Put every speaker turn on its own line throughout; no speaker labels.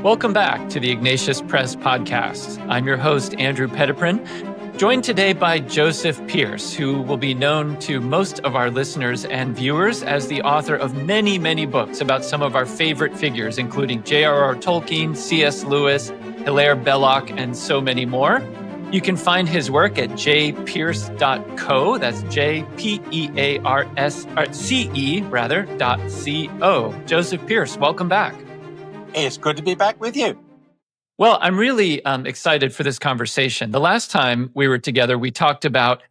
Welcome back to the Ignatius Press podcast. I'm your host, Andrew Peteprin, joined today by Joseph Pearce, who will be known to most of our listeners and viewers as the author of many, many books about some of our favorite figures, including J.R.R. Tolkien, C.S. Lewis, Hilaire Belloc, and so many more. You can find his work at jpearce.co. That's JPEARCE.co. Joseph Pearce, welcome back.
It's good to be back with you.
Well, I'm really excited for this conversation. The last time we were together, we talked about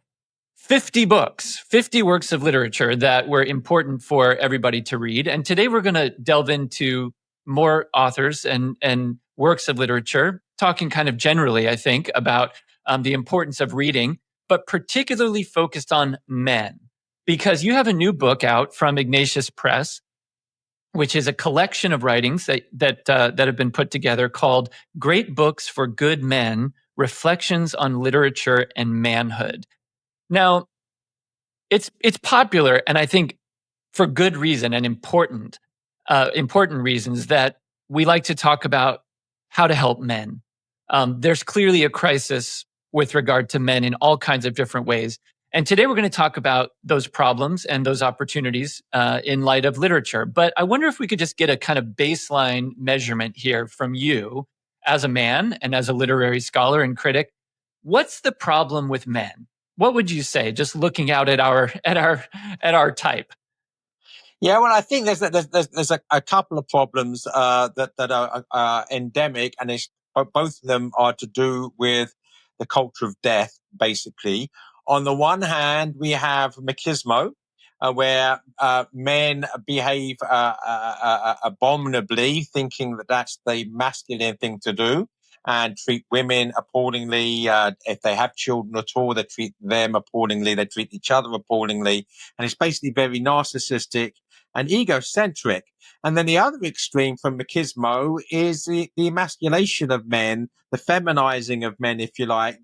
50 books, 50 works of literature that were important for everybody to read. And today we're going to delve into more authors and works of literature, talking kind of generally, I think, about the importance of reading, but particularly focused on men. Because you have a new book out from Ignatius Press, which is a collection of writings that have been put together called Great Books for Good Men, Reflections on Literature and Manhood. Now, it's popular, and I think for good reason and important reasons, that we like to talk about how to help men. There's clearly a crisis with regard to men in all kinds of different ways. And today we're going to talk about those problems and those opportunities in light of literature. But I wonder if we could just get a kind of baseline measurement here from you as a man and as a literary scholar and critic. What's the problem with men? What would you say, just looking out at our type?
Yeah, well, I think there's a couple of problems that are endemic, and both of them are to do with the culture of death, basically. On the one hand, we have machismo, where men behave abominably, thinking that that's the masculine thing to do, and treat women appallingly. If they have children at all, they treat them appallingly. They treat each other appallingly. And it's basically very narcissistic and egocentric. And then the other extreme from machismo is the emasculation of men, the feminizing of men, if you like,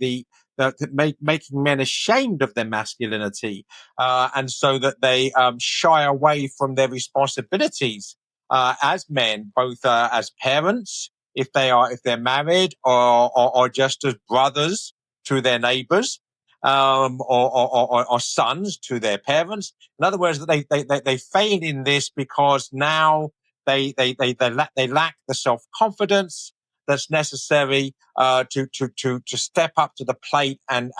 making men ashamed of their masculinity, and so that they shy away from their responsibilities as men, both as parents, if they're married, or just as brothers to their neighbors, or sons to their parents. In other words, they fail in this because now they lack the self-confidence that's necessary to step up to the plate and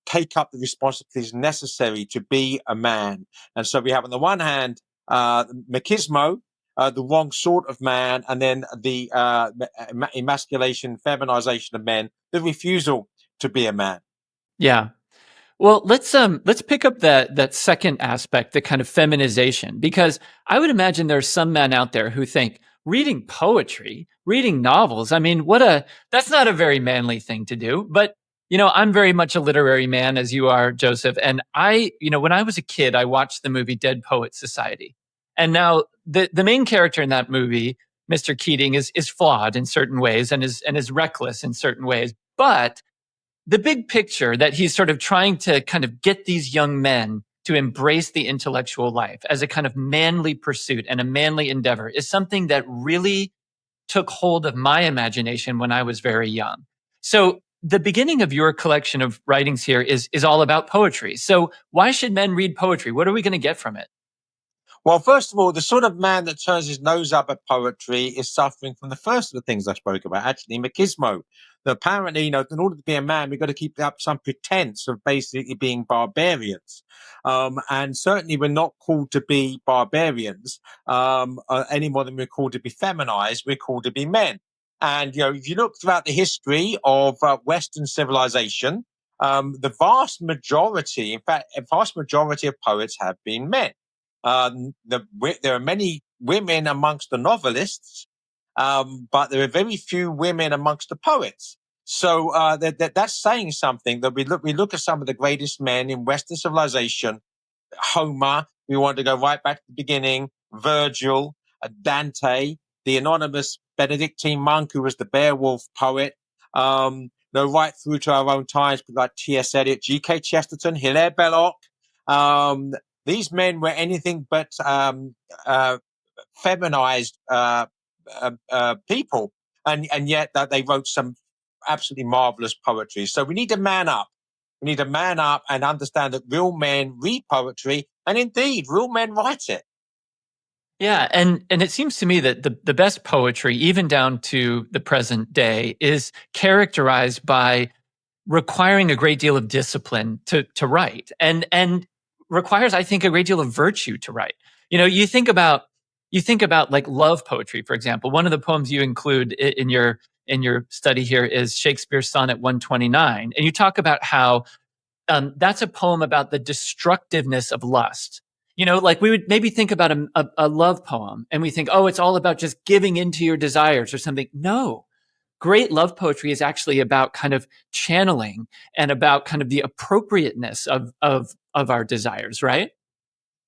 take up the responsibilities necessary to be a man. And so we have on the one hand machismo, the wrong sort of man, and then the emasculation, feminization of men, the refusal to be a man.
Yeah. Well, let's pick up that second aspect, the kind of feminization, because I would imagine there's some men out there who think reading poetry, reading novels, I mean, that's not a very manly thing to do. But, I'm very much a literary man, as you are, Joseph. And when I was a kid, I watched the movie Dead Poets Society. And now the main character in that movie, Mr. Keating, is flawed in certain ways and is reckless in certain ways. But the big picture that he's sort of trying to kind of get these young men to embrace the intellectual life as a kind of manly pursuit and a manly endeavor is something that really took hold of my imagination when I was very young. So the beginning of your collection of writings here is all about poetry. So why should men read poetry? What are we going to get from it?
Well, first of all, the sort of man that turns his nose up at poetry is suffering from the first of the things I spoke about, actually, machismo. That apparently, in order to be a man, we've got to keep up some pretense of basically being barbarians. And certainly we're not called to be barbarians any more than we're called to be feminized. We're called to be men. And, if you look throughout the history of Western civilization, the vast majority, in fact, a vast majority of poets have been men. There are many women amongst the novelists, but there are very few women amongst the poets. So that's saying something. That we look at some of the greatest men in Western civilization. Homer, we want to go right back to the beginning. Virgil, Dante, the anonymous Benedictine monk who was the Beowulf poet. Right through to our own times, like T.S. Eliot, G.K. Chesterton, Hilaire Belloc. These men were anything but feminized people, and yet that they wrote some absolutely marvelous poetry. So we need to man up. We need to man up and understand that real men read poetry, and indeed, real men write it.
Yeah, and it seems to me that the best poetry, even down to the present day, is characterized by requiring a great deal of discipline to write, and requires, I think, a great deal of virtue to write. You think about like love poetry, for example. One of the poems you include in your study here is Shakespeare's Sonnet 129, and you talk about how that's a poem about the destructiveness of lust. Like we would maybe think about a love poem and we think, oh, it's all about just giving into your desires or something. No, great love poetry is actually about kind of channeling and about kind of the appropriateness of our desires, right?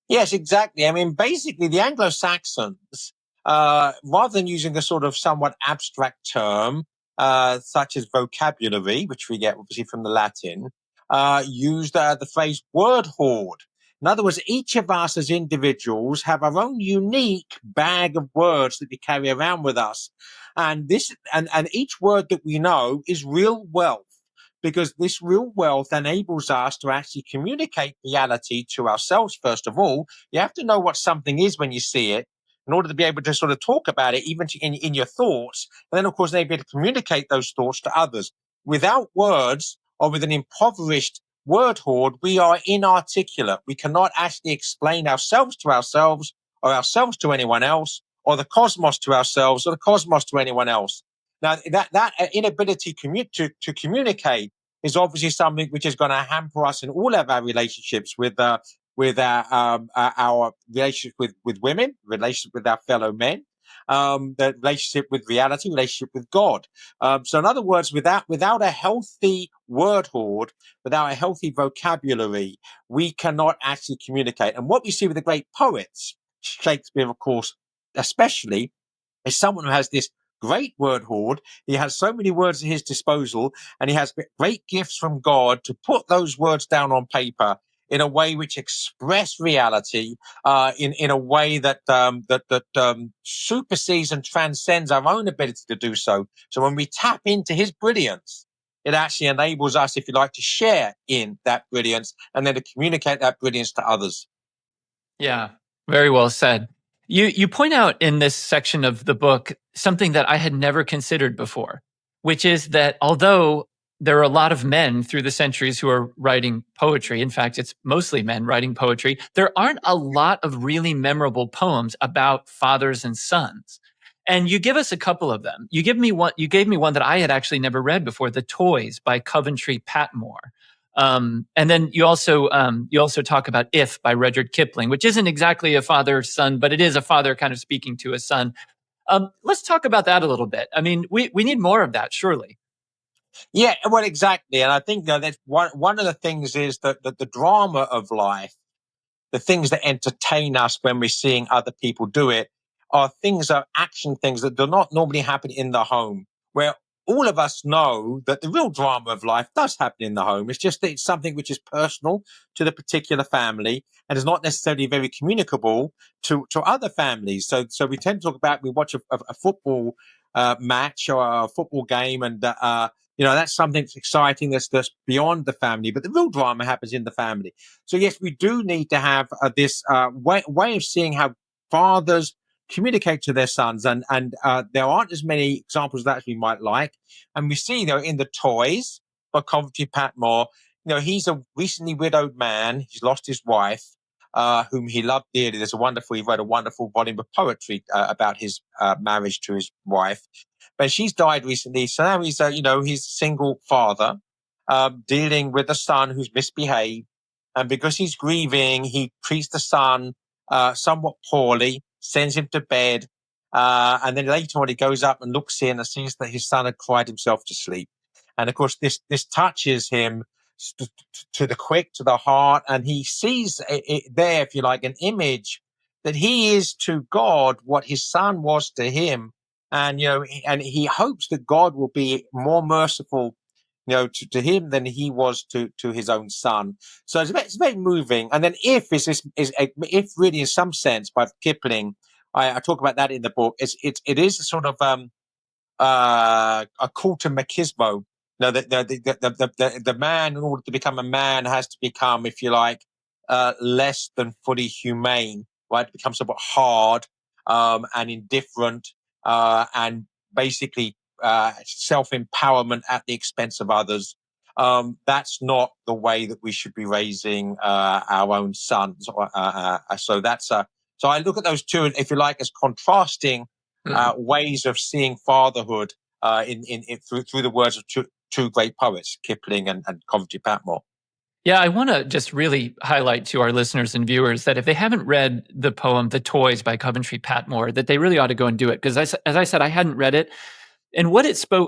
Yes, exactly. I mean, basically, the Anglo-Saxons, rather than using a sort of somewhat abstract term, such as vocabulary, which we get obviously from the Latin, used the phrase word hoard. In other words, each of us as individuals have our own unique bag of words that we carry around with us. And each word that we know is real wealth, because this real wealth enables us to actually communicate reality to ourselves. First of all, you have to know what something is when you see it in order to be able to sort of talk about it, even in your thoughts. And then, of course, they'll be able to communicate those thoughts to others. Without words, or with an impoverished word hoard, we are inarticulate. We cannot actually explain ourselves to ourselves, or ourselves to anyone else, or the cosmos to ourselves, or the cosmos to anyone else. Now, that inability to communicate is obviously something which is going to hamper us in all of our relationships with our relationship with women, relationship with our fellow men, the relationship with reality, relationship with God. So, in other words, without a healthy word hoard, without a healthy vocabulary, we cannot actually communicate. And what we see with the great poets, Shakespeare, of course, especially, is someone who has this great word hoard. He has so many words at his disposal, and he has great gifts from God to put those words down on paper in a way which express reality, in a way that supersedes and transcends our own ability to do so. So when we tap into his brilliance, it actually enables us, if you like, to share in that brilliance and then to communicate that brilliance to others.
Yeah, very well said. You point out in this section of the book something that I had never considered before, which is that although there are a lot of men through the centuries who are writing poetry, in fact, it's mostly men writing poetry, there aren't a lot of really memorable poems about fathers and sons. And you give us a couple of them. You gave me one that I had actually never read before, The Toys by Coventry Patmore. And then you also talk about If by Rudyard Kipling, which isn't exactly a father-son, but it is a father kind of speaking to a son. Let's talk about that a little bit. I mean, we need more of that, surely.
Yeah, well, exactly. And I think that's one of the things is that the drama of life, the things that entertain us when we're seeing other people do it, are action things that do not normally happen in the home, where all of us know that the real drama of life does happen in the home. It's just that it's something which is personal to the particular family and is not necessarily very communicable to other families. So we tend to talk about, we watch a football match or a football game, and that's something that's exciting, that's beyond the family, but the real drama happens in the family. So yes, we do need to have this way of seeing how fathers communicate to their sons, and there aren't as many examples of that as we might like. And we see, in the Toys by Coventry Patmore, he's a recently widowed man. He's lost his wife, whom he loved dearly. He wrote a wonderful volume of poetry about his marriage to his wife, but she's died recently. So now he's he's a single father, dealing with a son who's misbehaved. And because he's grieving, he treats the son somewhat poorly, sends him to bed. And then later on, he goes up and looks in and sees that his son had cried himself to sleep. And of course, this touches him to the quick, to the heart. And he sees there, if you like, an image that he is to God what his son was to him. And, and he hopes that God will be more merciful, to him than he was to his own son. So it's very moving. And then If really in some sense by Kipling I talk about that in the book. It is a sort of a call to machismo. No, the man, in order to become a man, has to become, if you like, less than fully humane, right? It becomes somewhat hard and indifferent and basically self-empowerment at the expense of others. That's not the way that we should be raising our own sons. So I look at those two, if you like, as contrasting ways of seeing fatherhood through the words of two great poets, Kipling and Coventry Patmore.
Yeah, I want to just really highlight to our listeners and viewers that if they haven't read the poem "The Toys" by Coventry Patmore, that they really ought to go and do it. Because as I said, I hadn't read it, and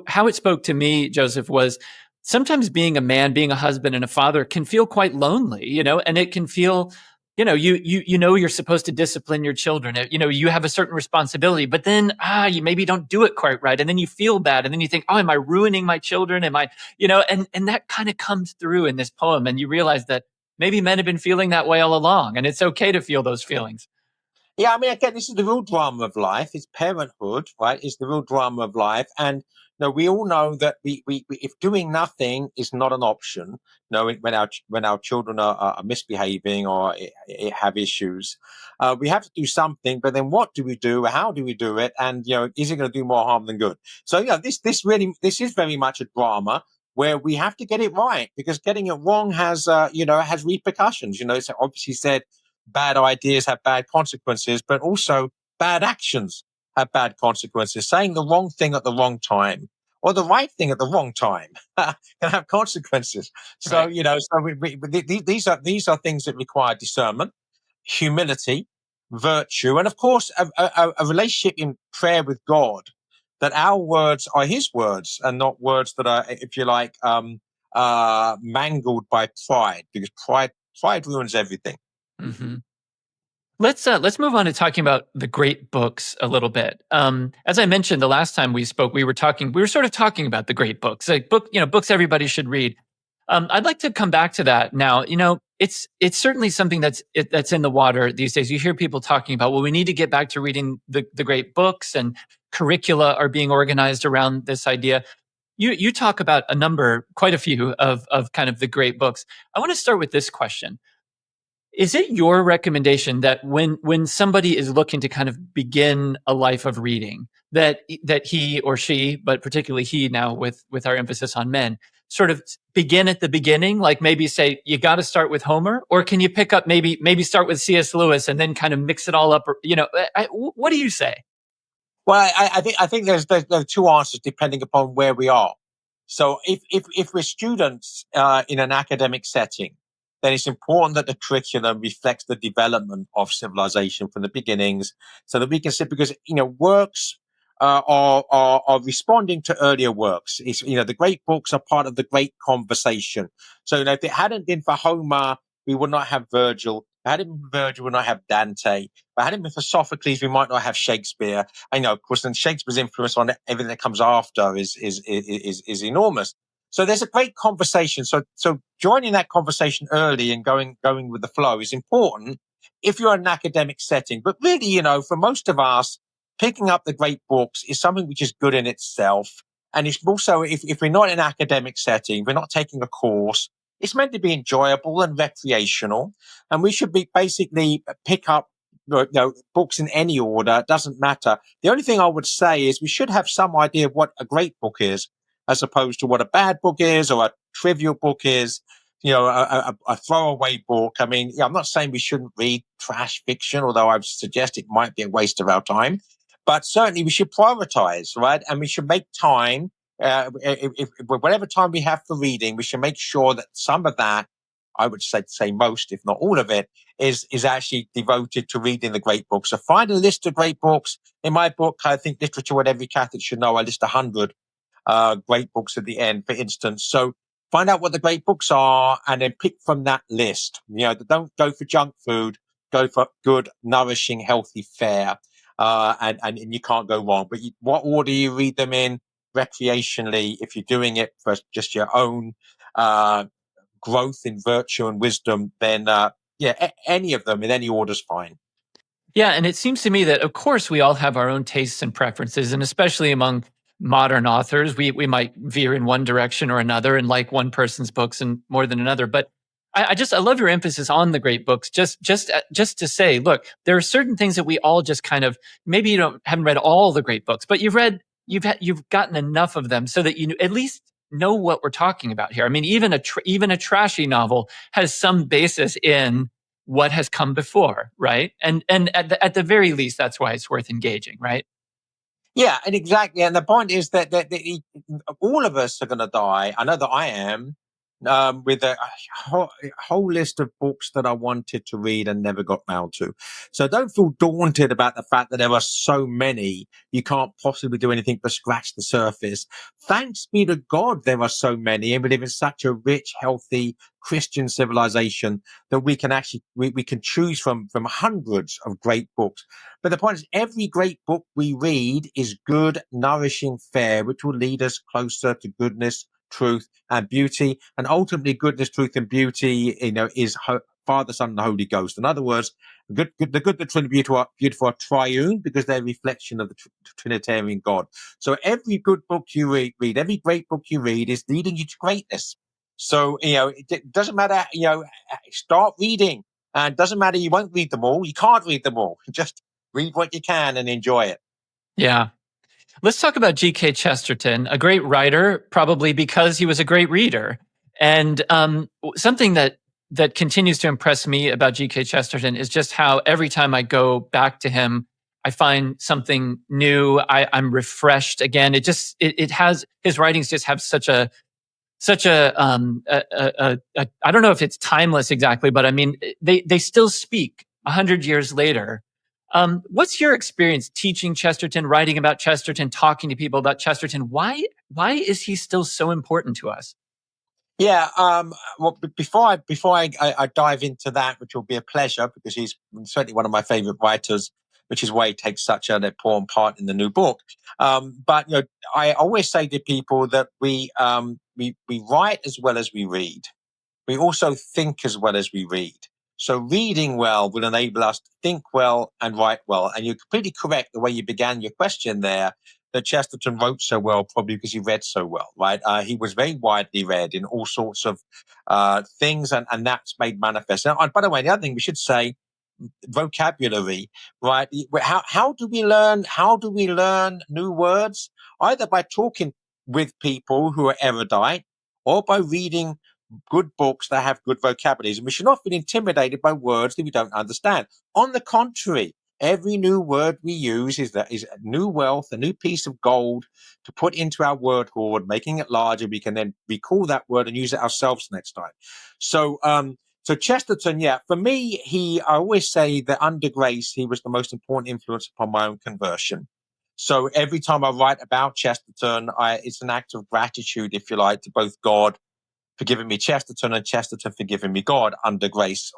how it spoke to me, Joseph, was sometimes being a man, being a husband and a father can feel quite lonely, and it can feel, you know you're supposed to discipline your children, you have a certain responsibility, but then you maybe don't do it quite right, and then you feel bad, and then you think, oh, am I ruining my children? Am I, and that kind of comes through in this poem, and you realize that maybe men have been feeling that way all along, and it's okay to feel those feelings.
Yeah, I mean, again, this is the real drama of life. It's parenthood, right? It's the real drama of life. And we all know that we if doing nothing is not an option, when our children are misbehaving or have issues, we have to do something. But then, what do we do? How do we do it? And is it going to do more harm than good? So this is very much a drama where we have to get it right, because getting it wrong has has repercussions. It's obviously said bad ideas have bad consequences, but also bad actions have bad consequences. Saying the wrong thing at the wrong time or the right thing at the wrong time can have consequences. So,
Right.
these are things that require discernment, humility, virtue, and of course, a relationship in prayer with God, that our words are his words and not words that are, if you like, mangled by pride, because pride ruins everything.
Mm-hmm. Let's move on to talking about the great books a little bit. As I mentioned the last time we spoke, we were sort of talking about the great books, like books everybody should read. I'd like to come back to that now. It's certainly something that's in the water these days. You hear people talking about, well, we need to get back to reading the great books, and curricula are being organized around this idea. You talk about quite a few of kind of the great books. I want to start with this question. Is it your recommendation that when somebody is looking to kind of begin a life of reading, that he or she, but particularly he now with our emphasis on men, sort of begin at the beginning, like maybe say you got to start with Homer, or can you pick up maybe start with C.S. Lewis and then kind of mix it all up? Or, what do you say?
Well, I think there's two answers depending upon where we are. So if we're students in an academic setting, then it's important that the curriculum reflects the development of civilization from the beginnings, so that we can see, because works are responding to earlier works. It's the great books are part of the great conversation. So if it hadn't been for Homer, we would not have Virgil. If it hadn't been for Virgil, we would not have Dante. If it hadn't been for Sophocles, we might not have Shakespeare. I know, of course, and Shakespeare's influence on everything that comes after is enormous. So there's a great conversation. So joining that conversation early and going with the flow is important if you're in an academic setting. But really, for most of us, picking up the great books is something which is good in itself. And it's also, if we're not in an academic setting, we're not taking a course, it's meant to be enjoyable and recreational. And we should be basically pick up books in any order. It doesn't matter. The only thing I would say is we should have some idea of what a great book is, as opposed to what a bad book is or a trivial book is, a throwaway book. I mean, I'm not saying we shouldn't read trash fiction, although I suggest it might be a waste of our time. But certainly we should prioritize, right? And we should make time. Whatever time we have for reading, we should make sure that some of that, I would say most, if not all of it, is actually devoted to reading the great books. So find a list of great books. In my book, I think Literature What Every Catholic Should Know, I list 100 great books at the end, for instance. So find out what the great books are and then pick from that list. Don't go for junk food. Go for good, nourishing, healthy fare. And you can't go wrong. But what order you read them in recreationally, if you're doing it for just your own growth in virtue and wisdom, then any of them in any order is fine.
Yeah, and it seems to me that, of course, we all have our own tastes and preferences, and especially among modern authors, we might veer in one direction or another and like one person's books and more than another. But I love your emphasis on the great books. Just to say, look, there are certain things that we all just kind of, maybe haven't read all the great books, but you've gotten enough of them so that you at least know what we're talking about here. I mean, even a trashy novel has some basis in what has come before, right? And at the very least, that's why it's worth engaging, right?
Yeah, and exactly. And the point is that all of us are going to die. I know that I am, with a whole list of books that I wanted to read and never got round to. So don't feel daunted about the fact that there are so many. You can't possibly do anything but scratch the surface. Thanks be to God there are so many, and we live in such a rich, healthy Christian civilization that we can actually we can choose from hundreds of great books. But the point is, every great book we read is good, nourishing fare, which will lead us closer to goodness, truth, and beauty. And ultimately, goodness, truth, and beauty, is Father, Son, and the Holy Ghost. In other words, the good, the Trinity, beautiful are triune because they're a reflection of the Trinitarian God. So every good book you read, every great book you read is leading you to greatness. So, it doesn't matter, start reading. And it doesn't matter, you won't read them all. You can't read them all. Just read what you can and enjoy it.
Yeah. Let's talk about G.K. Chesterton, a great writer, probably because he was a great reader. And something that continues to impress me about G.K. Chesterton is just how every time I go back to him, I find something new. I'm refreshed again. It has, his writings just have such a I don't know if it's timeless exactly, but I mean, they still speak 100 years later. What's your experience teaching Chesterton, writing about Chesterton, talking to people about Chesterton? Why is he still so important to us?
Yeah. Well, before I dive into that, which will be a pleasure because he's certainly one of my favorite writers, which is why he takes such an important part in the new book. But I always say to people that we write as well as we read. We also think as well as we read. So reading well will enable us to think well and write well. And you're completely correct the way you began your question there, that Chesterton wrote so well, probably because he read so well, right? He was very widely read in all sorts of things, and that's made manifest. And by the way, the other thing we should say, vocabulary, right? How do we learn? How do we learn new words? Either by talking with people who are erudite, or by reading good books that have good vocabularies. And we should not be intimidated by words that we don't understand. On the contrary, every new word we use is a new wealth, a new piece of gold to put into our word hoard, making it larger. We can then recall that word and use it ourselves next time. So Chesterton, yeah, for me, I always say that under grace, he was the most important influence upon my own conversion. So every time I write about Chesterton, it's an act of gratitude, if you like, to both God for giving me Chesterton and Chesterton for giving me God, under grace,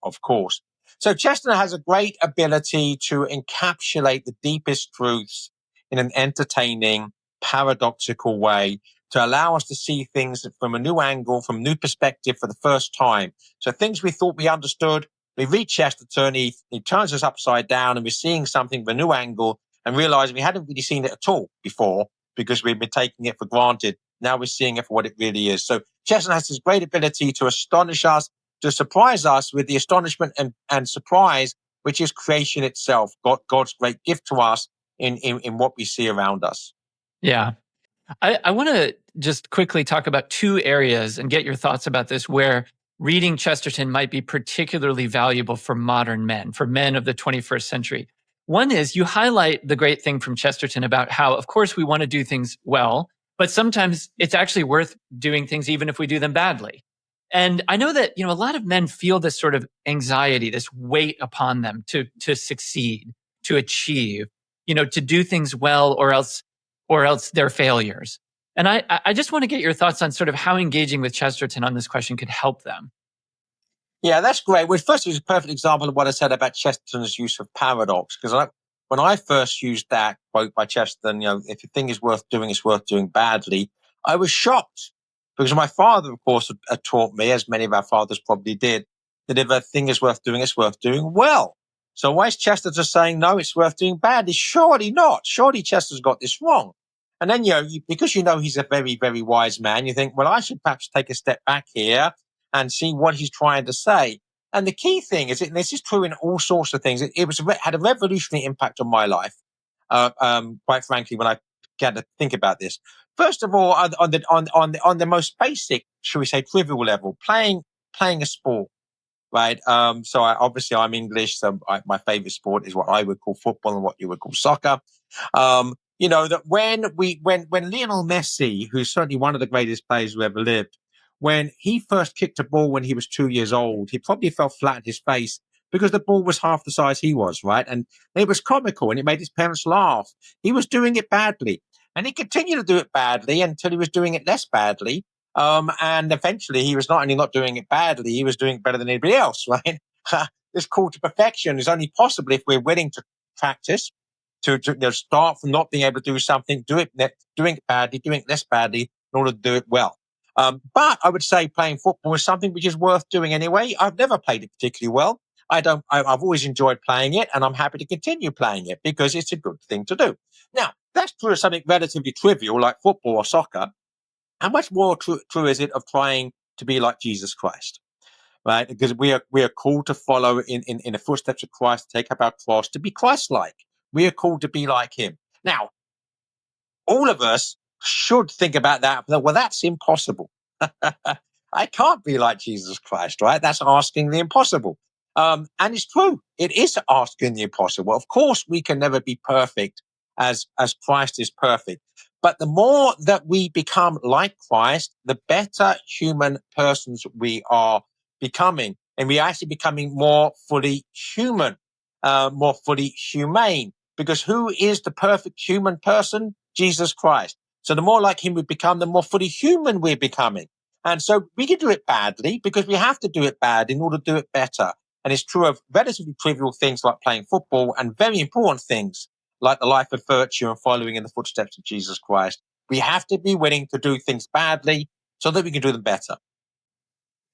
of course. So Chesterton has a great ability to encapsulate the deepest truths in an entertaining, paradoxical way to allow us to see things from a new angle, from a new perspective for the first time. So things we thought we understood, we read Chesterton, he turns us upside down and we're seeing something from a new angle and realizing we hadn't really seen it at all before because we've been taking it for granted. Now we're seeing it for what it really is. So Chesterton has this great ability to astonish us, to surprise us with the astonishment and surprise, which is creation itself, God's great gift to us in what we see around us.
Yeah. I want to just quickly talk about two areas and get your thoughts about this where reading Chesterton might be particularly valuable for modern men, for men of the 21st century. One is you highlight the great thing from Chesterton about how, of course, we want to do things well, but sometimes it's actually worth doing things even if we do them badly. And I know that, a lot of men feel this sort of anxiety, this weight upon them to succeed, to achieve, to do things well or else they're failures. And I just want to get your thoughts on sort of how engaging with Chesterton on this question could help them.
Yeah, that's great. Well, first, it's a perfect example of what I said about Chesterton's use of paradox. Because when I first used that quote by Chesterton, if a thing is worth doing, it's worth doing badly, I was shocked because my father, of course, had taught me, as many of our fathers probably did, that if a thing is worth doing, it's worth doing well. So why is Chesterton saying, no, it's worth doing badly? Surely not. Surely Chesterton's got this wrong. And then, because he's a very, very wise man, you think, well, I should perhaps take a step back here and see what he's trying to say. And the key thing is, and this is true in all sorts of things, had a revolutionary impact on my life, quite frankly, when I began to think about this. First of all, on the most basic, shall we say, trivial level, playing a sport. Right. So I'm English. So my favorite sport is what I would call football and what you would call soccer. That when Lionel Messi, who's certainly one of the greatest players who ever lived, when he first kicked a ball when he was 2 years old, he probably fell flat on his face because the ball was half the size he was. Right. And it was comical and it made his parents laugh. He was doing it badly and he continued to do it badly until he was doing it less badly. And eventually he was not only not doing it badly, he was doing it better than anybody else, right? This call to perfection is only possible if we're willing to practice, to start from not being able to do something, doing it badly, doing it less badly in order to do it well. But I would say playing football is something which is worth doing anyway. I've never played it particularly well. I've always enjoyed playing it and I'm happy to continue playing it because it's a good thing to do. Now, that's true of something relatively trivial like football or soccer. How much more true is it of trying to be like Jesus Christ, right? Because we are called to follow in the footsteps of Christ, to take up our cross, to be Christ-like. We are called to be like him. Now, all of us should think about that. Well, that's impossible. I can't be like Jesus Christ, right? That's asking the impossible. And it's true. It is asking the impossible. Of course, we can never be perfect as Christ is perfect. But the more that we become like Christ, the better human persons we are becoming. And we're actually becoming more fully human, more fully humane. Because who is the perfect human person? Jesus Christ. So the more like him we become, the more fully human we're becoming. And so we can do it badly because we have to do it bad in order to do it better. And it's true of relatively trivial things like playing football and very important things like the life of virtue and following in the footsteps of Jesus Christ. We have to be willing to do things badly so that we can do them better.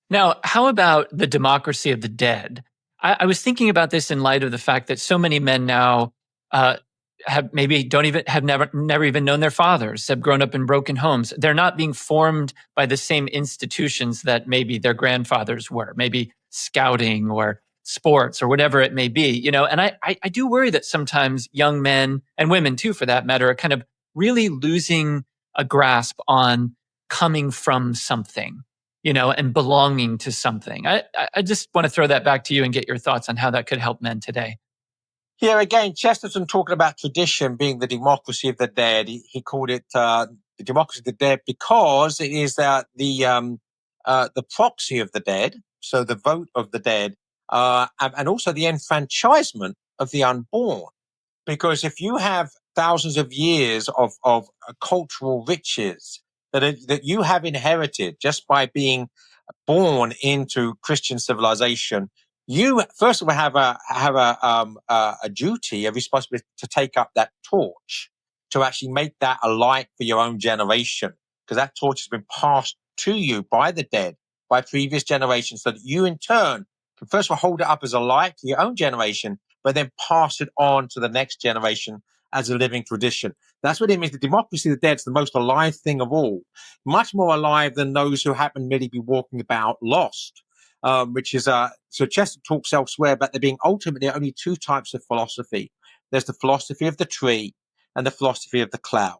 Now, how about the democracy of the dead? I was thinking about this in light of the fact that so many men now have never even known their fathers, have grown up in broken homes. They're not being formed by the same institutions that maybe their grandfathers were, maybe scouting or sports or whatever it may be, and I do worry that sometimes young men and women too, for that matter, are kind of really losing a grasp on coming from something, and belonging to something. I just want to throw that back to you and get your thoughts on how that could help men today.
Here again, Chesterton talking about tradition being the democracy of the dead. He called it the democracy of the dead because it is the proxy of the dead, so the vote of the dead, and also the enfranchisement of the unborn. Because if you have thousands of years of cultural riches that you have inherited just by being born into Christian civilization, you first of all have a duty, a responsibility to take up that torch, to actually make that a light for your own generation, because that torch has been passed to you by the dead, by previous generations, so that you in turn can first of all hold it up as a light to your own generation, but then pass it on to the next generation as a living tradition. That's what it means. The democracy of the dead is the most alive thing of all, much more alive than those who happen to merely be walking about lost. Which is so Chester talks elsewhere about there being ultimately only two types of philosophy. There's the philosophy of the tree and the philosophy of the cloud.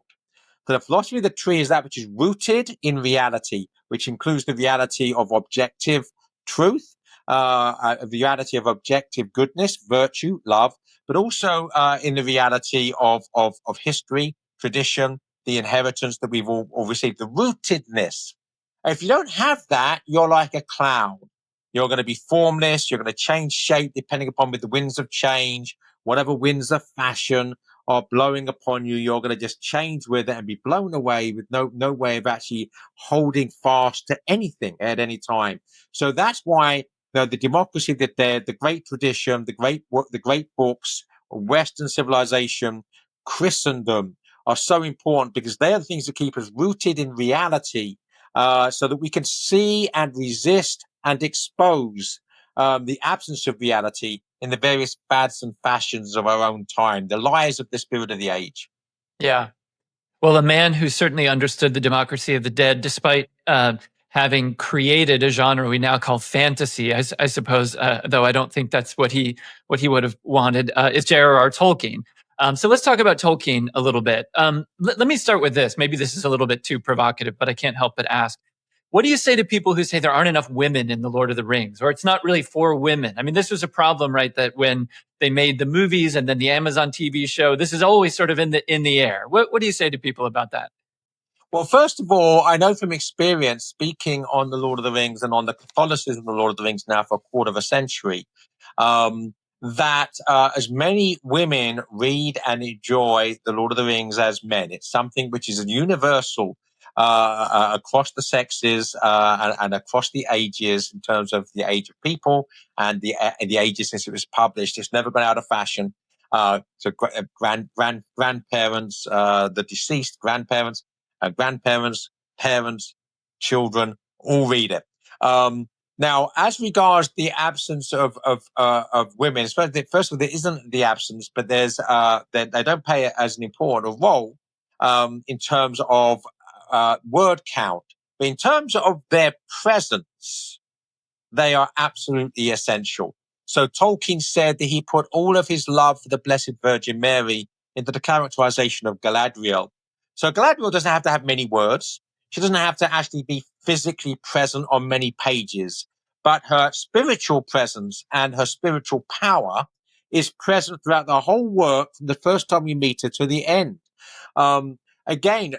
So the philosophy of the tree is that which is rooted in reality, which includes the reality of objective truth, the reality of objective goodness, virtue, love, but also in the reality of history, tradition, the inheritance that we've all received, the rootedness. If you don't have that, you're like a cloud. You're going to be formless. You're going to change shape depending upon with the winds of change, whatever winds of fashion are blowing upon you. You're going to just change with it and be blown away with no way of actually holding fast to anything at any time. So that's why the democracy that the great tradition, the great books, Western civilization, Christendom are so important because they are the things that keep us rooted in reality, so that we can see and resist and expose the absence of reality in the various fads and fashions of our own time, the lies of the spirit of the age.
Yeah. Well, a man who certainly understood the democracy of the dead, despite having created a genre we now call fantasy, I suppose, though I don't think that's what he would have wanted, is J.R.R. Tolkien. So let's talk about Tolkien a little bit. Let me start with this. Maybe this is a little bit too provocative, but I can't help but ask. What do you say to people who say there aren't enough women in The Lord of the Rings, or it's not really for women? I mean, this was a problem, right? That when they made the movies and then the Amazon TV show, this is always sort of in the air. What do you say to people about that?
Well, first of all, I know from experience, speaking on the Lord of the Rings and on the Catholicism of the Lord of the Rings now for a quarter of a century, that as many women read and enjoy the Lord of the Rings as men. It's something which is universal across the sexes and across the ages in terms of the age of people and the ages since it was published. It's never been out of fashion. So grandparents, the deceased grandparents, parents, children, all read it. Now, as regards the absence of women, first of all, there isn't the absence, but there's they don't play it as an important role in terms of word count, but in terms of their presence, they are absolutely essential. So Tolkien said that he put all of his love for the Blessed Virgin Mary into the characterization of Galadriel. So Galadriel doesn't have to have many words. She doesn't have to actually be physically present on many pages, but her spiritual presence and her spiritual power is present throughout the whole work from the first time we meet her to the end. Again,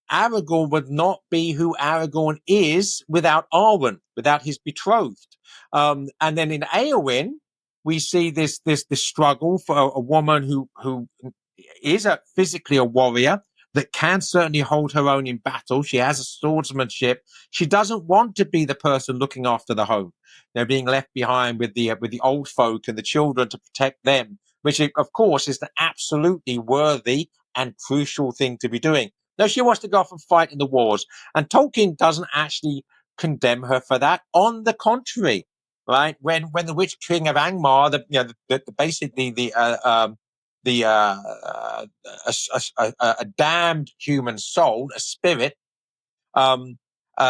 Aragorn would not be who Aragorn is without Arwen, without his betrothed. And then in Eowyn, we see this struggle for a woman who is physically a warrior that can certainly hold her own in battle. She has a swordsmanship. She doesn't want to be the person looking after the home. They're being left behind with the old folk and the children to protect them, which of course is the absolutely worthy and crucial thing to be doing. No, she wants to go off and fight in the wars. And Tolkien doesn't actually condemn her for that. On the contrary, right? When the Witch King of Angmar, basically a damned human soul, a spirit,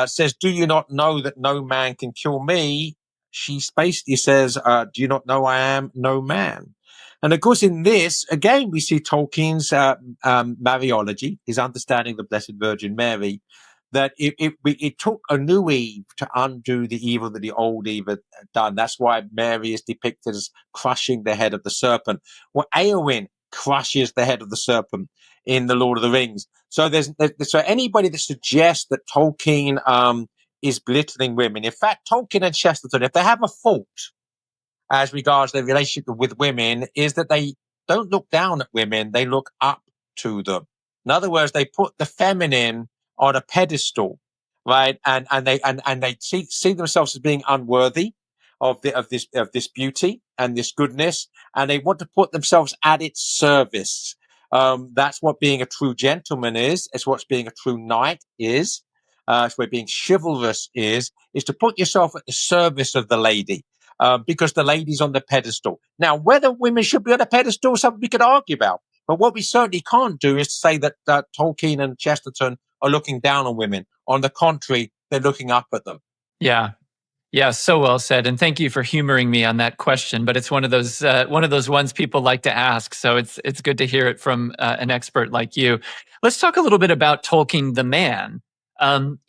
says, "Do you not know that no man can kill me?" She basically says, "Do you not know I am no man?" And of course, in this, again, we see Tolkien's Mariology, his understanding of the Blessed Virgin Mary, that it took a new Eve to undo the evil that the old Eve had done. That's why Mary is depicted as crushing the head of the serpent. Well, Eowyn crushes the head of the serpent in The Lord of the Rings. So so anybody that suggests that Tolkien is belittling women, in fact, Tolkien and Chesterton, if they have a fault as regards their relationship with women, is that they don't look down at women, they look up to them. In other words, they put the feminine on a pedestal, right? And they see themselves as being unworthy of this beauty and this goodness, and they want to put themselves at its service. That's what being a true gentleman is. It's what being a true knight is. It's what being chivalrous is to put yourself at the service of the lady. Because the lady's on the pedestal. Now, whether women should be on a pedestal is something we could argue about. But what we certainly can't do is say that Tolkien and Chesterton are looking down on women. On the contrary, they're looking up at them.
Yeah. Yeah, so well said, and thank you for humoring me on that question. But it's one of those ones people like to ask, so it's good to hear it from an expert like you. Let's talk a little bit about Tolkien, the man. How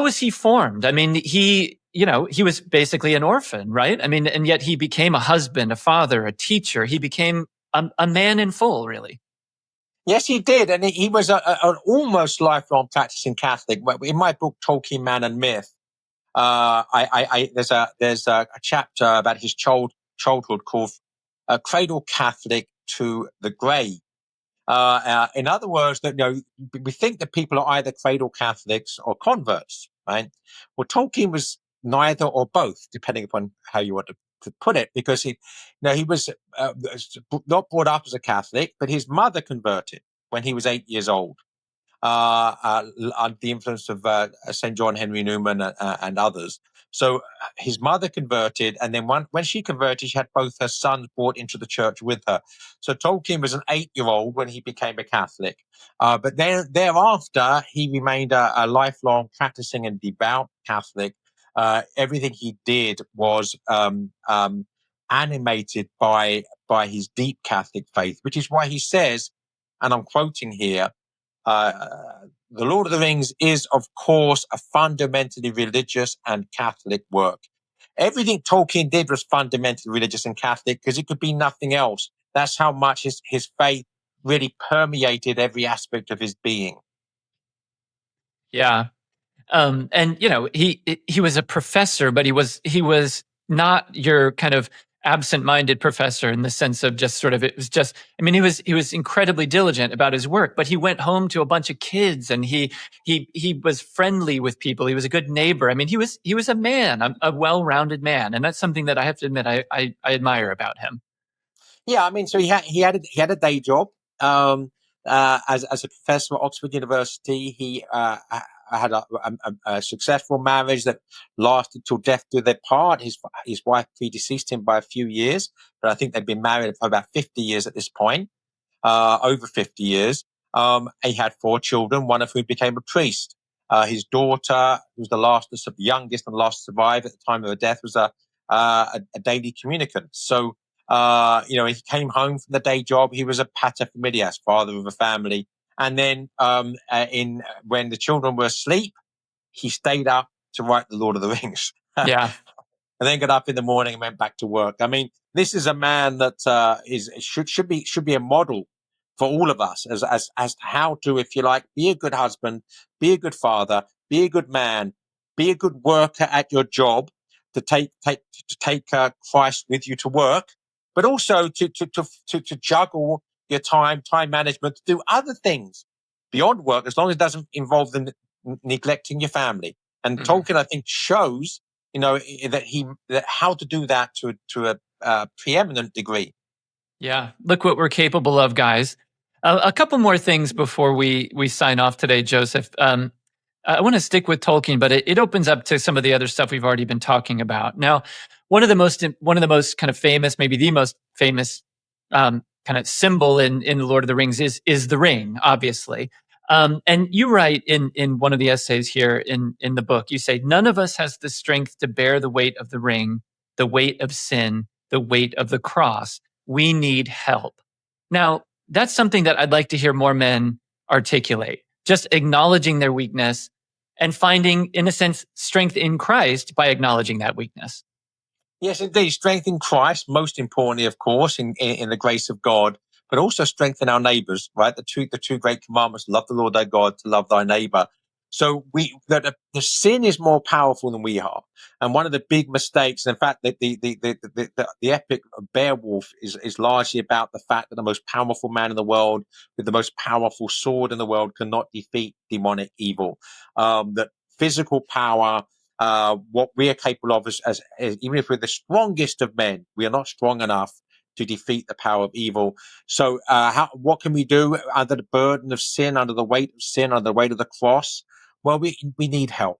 was he formed? I mean, he was basically an orphan, right? I mean, and yet he became a husband, a father, a teacher. He became a man in full, really.
Yes, he did, and he was an almost lifelong practicing Catholic. In my book, Tolkien, Man and Myth, there's a chapter about his childhood called "Cradle Catholic to the Grave." In other words, that we think that people are either cradle Catholics or converts, right? Well, Tolkien was neither or both, depending upon how you want to put it, because he was not brought up as a Catholic, but his mother converted when he was 8 years old, under the influence of St. John Henry Newman and others. So his mother converted, and then when she converted, she had both her sons brought into the church with her. So Tolkien was an 8-year-old when he became a Catholic. But then thereafter, he remained a lifelong practicing and devout Catholic. Everything he did was animated by his deep Catholic faith, which is why he says, and I'm quoting here, the Lord of the Rings is, of course, a fundamentally religious and Catholic work. Everything Tolkien did was fundamentally religious and Catholic because it could be nothing else. That's how much his faith really permeated every aspect of his being.
Yeah. And he was a professor, but he was not your kind of absent-minded professor in the sense of just sort of, it was just, I mean, he was incredibly diligent about his work, but he went home to a bunch of kids, and he was friendly with people. He was a good neighbor. I mean, he was a man, a well-rounded man, and that's something that I have to admit I admire about him.
Yeah, I mean, so he had a day job as a professor at Oxford University. He had a successful marriage that lasted till death do their part. His wife predeceased him by a few years, but I think they'd been married for about 50 years at this point, over 50 years. He had 4 children, one of whom became a priest. His daughter, who was the youngest and last to survive at the time of her death, was a daily communicant. So he came home from the day job. He was a pater familias, father of a family. And then when the children were asleep, he stayed up to write the Lord of the Rings.
Yeah.
And then got up in the morning and went back to work. I mean, this is a man that should be a model for all of us as to how to, if you like, be a good husband, be a good father, be a good man, be a good worker at your job, to take Christ with you to work, but also to juggle your time management, to do other things beyond work, as long as it doesn't involve neglecting your family. And Tolkien, I think, shows that how to do that to a preeminent degree.
Yeah, look what we're capable of, guys. A couple more things before we sign off today, Joseph. I want to stick with Tolkien, but it opens up to some of the other stuff we've already been talking about. Now, one of the most kind of famous, maybe the most famous kind of symbol in the Lord of the Rings is the ring, obviously. And you write in one of the essays here in the book, you say, none of us has the strength to bear the weight of the ring, the weight of sin, the weight of the cross. We need help. Now, that's something that I'd like to hear more men articulate, just acknowledging their weakness and finding, in a sense, strength in Christ by acknowledging that weakness.
Yes, indeed. Strength in Christ, most importantly, of course, in the grace of God, but also strengthen our neighbors, right? The two great commandments: love the Lord thy God, to love thy neighbor. So the sin is more powerful than we are. And one of the big mistakes, in fact, the epic of Beowulf is largely about the fact that the most powerful man in the world with the most powerful sword in the world cannot defeat demonic evil. That physical power, what we are capable of as even if we're the strongest of men, we are not strong enough to defeat the power of evil. So what can we do under the burden of sin, under the weight of sin, under the weight of the cross? Well, we need help.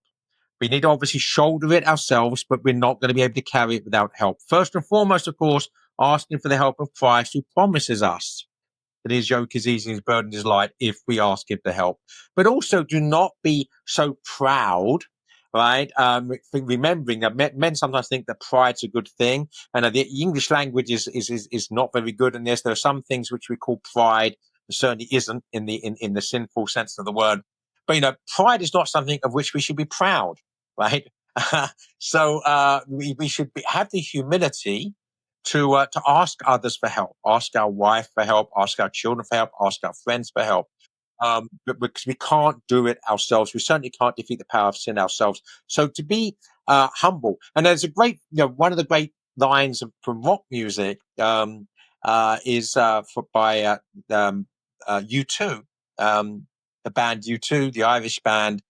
We need to obviously shoulder it ourselves, but we're not going to be able to carry it without help. First and foremost, of course, asking for the help of Christ, who promises us that his yoke is easy and his burden is light if we ask him to help. But also, do not be so proud, right? Remembering that men sometimes think that pride's a good thing, and the English language is not very good in this. There are some things which we call pride, certainly isn't in the sinful sense of the word. But pride is not something of which we should be proud, right? So we should have the humility to ask others for help, ask our wife for help, ask our children for help, ask our friends for help. But because we can't do it ourselves, we certainly can't defeat the power of sin ourselves. So to be humble, and there's a great, one of the great lines from rock music is by U2, the band U2, the Irish band,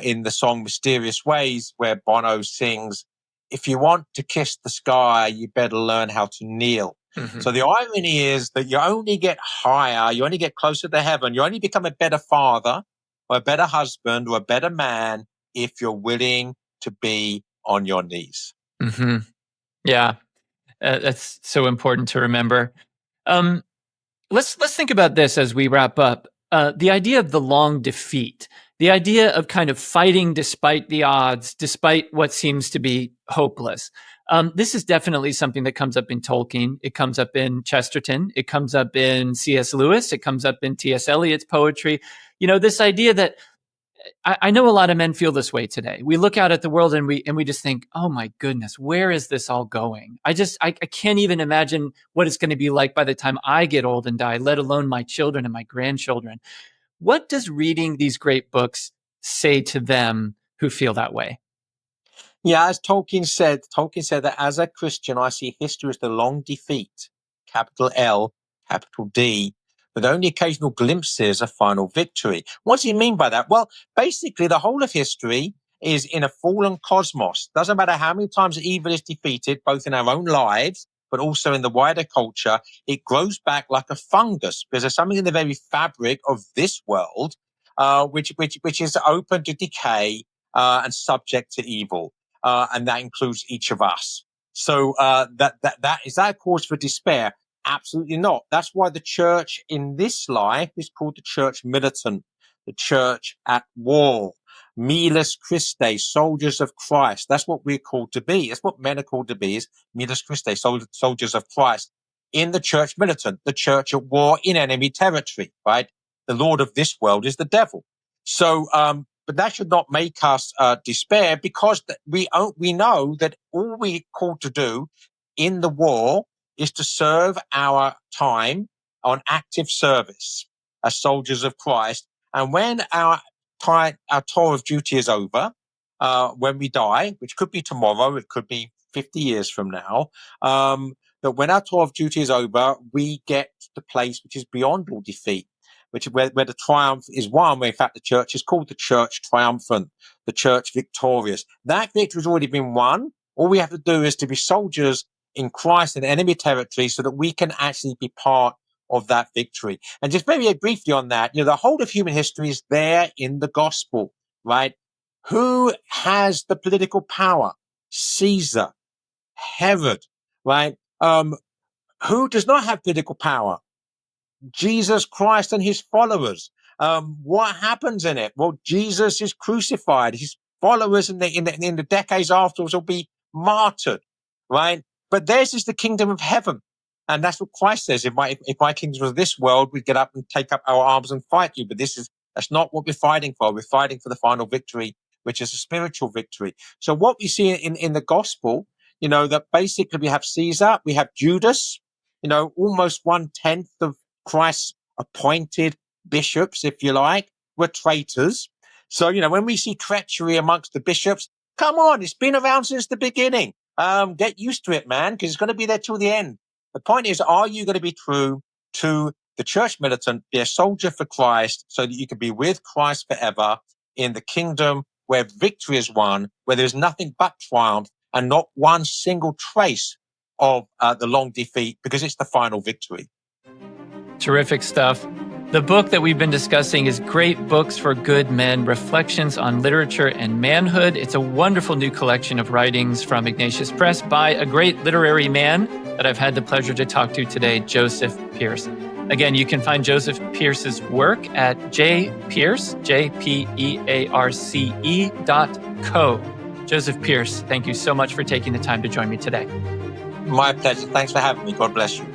in the song "Mysterious Ways," where Bono sings, "If you want to kiss the sky, you better learn how to kneel."
Mm-hmm.
So the irony is that you only get higher, you only get closer to heaven, you only become a better father or a better husband or a better man if you're willing to be on your knees.
Hmm. Yeah, that's so important to remember. Um, let's think about this as we wrap up. The idea of the long defeat, the idea of kind of fighting despite the odds, despite what seems to be hopeless. This is definitely something that comes up in Tolkien. It comes up in Chesterton. It comes up in C.S. Lewis. It comes up in T.S. Eliot's poetry. This idea that I know a lot of men feel this way today. We look out at the world and we just think, oh my goodness, where is this all going? I can't even imagine what it's going to be like by the time I get old and die, let alone my children and my grandchildren. What does reading these great books say to them who feel that way?
Yeah, as Tolkien said that as a Christian, I see history as the long defeat, capital L, capital D, with only occasional glimpses of final victory. What does he mean by that? Well, basically, the whole of history is in a fallen cosmos. Doesn't matter how many times evil is defeated, both in our own lives, but also in the wider culture, it grows back like a fungus because there's something in the very fabric of this world, which is open to decay and subject to evil. And that includes each of us. So that is that a cause for despair? Absolutely not. That's why the church in this life is called the church militant, the church at war. Miles Christi, soldiers of Christ. That's what we're called to be. That's what men are called to be, is Miles Christi, soldiers of Christ. In the church militant, the church at war in enemy territory, right? The Lord of this world is the devil. So, but that should not make us despair, because we know that all we're called to do in the war is to serve our time on active service as soldiers of Christ. And when our tour of duty is over, when we die, which could be tomorrow, it could be 50 years from now, that when our tour of duty is over, we get to the place which is beyond all defeat, which is where the triumph is won, where in fact the church is called the church triumphant, the church victorious. That victory has already been won. All we have to do is to be soldiers in Christ in enemy territory so that we can actually be part of that victory. And just very briefly on that, the whole of human history is there in the gospel, right? Who has the political power? Caesar, Herod, right? Who does not have political power? Jesus Christ and his followers. What happens in it? Well, Jesus is crucified. His followers in the decades afterwards will be martyred, right? But theirs is the kingdom of heaven. And that's what Christ says. If my kingdom was this world, we'd get up and take up our arms and fight you. But that's not what we're fighting for. We're fighting for the final victory, which is a spiritual victory. So what we see in the gospel, that basically we have Caesar, we have Judas, almost 1/10 of Christ's appointed bishops, if you like, were traitors. So, when we see treachery amongst the bishops, come on, it's been around since the beginning. Get used to it, man, because it's going to be there till the end. The point is, are you going to be true to the church militant, be a soldier for Christ, so that you can be with Christ forever in the kingdom where victory is won, where there's nothing but triumph and not one single trace of the long defeat, because it's the final victory.
Terrific stuff. The book that we've been discussing is Great Books for Good Men, Reflections on Literature and Manhood. It's a wonderful new collection of writings from Ignatius Press by a great literary man that I've had the pleasure to talk to today, Joseph Pearce. Again, you can find Joseph Pearce's work at jpearce, JPEARCE.co. Joseph Pearce, thank you so much for taking the time to join me today.
My pleasure. Thanks for having me. God bless you.